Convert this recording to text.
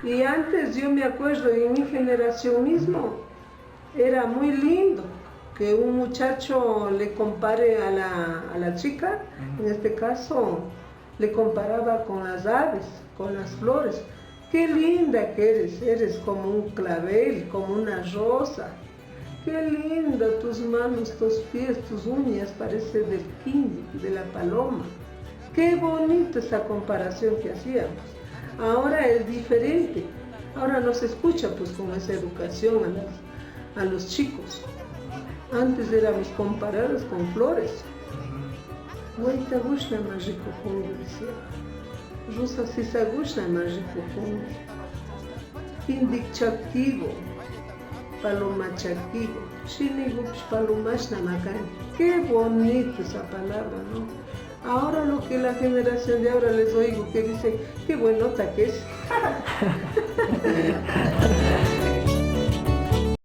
Y antes yo me acuerdo, en mi generación mismo, era muy lindo que un muchacho le compare a la chica, en este caso le comparaba con las aves, con las flores. Qué linda que eres como un clavel, como una rosa. Qué lindo tus manos, tus pies, tus uñas, parece del quindi, de la paloma. Qué bonita esa comparación que hacíamos. Ahora es diferente, ahora no se escucha pues con esa educación a los chicos. Antes éramos comparados con flores. Guaita gushna más rico fondo, decía. Rusa sisa gushna más rico fondo. Tindik chaktivo, paloma chaktivo. Shinigups palomashna macani. Qué bonita esa palabra, ¿no? Ahora lo que la generación de ahora les oigo que dice, qué buenota que es.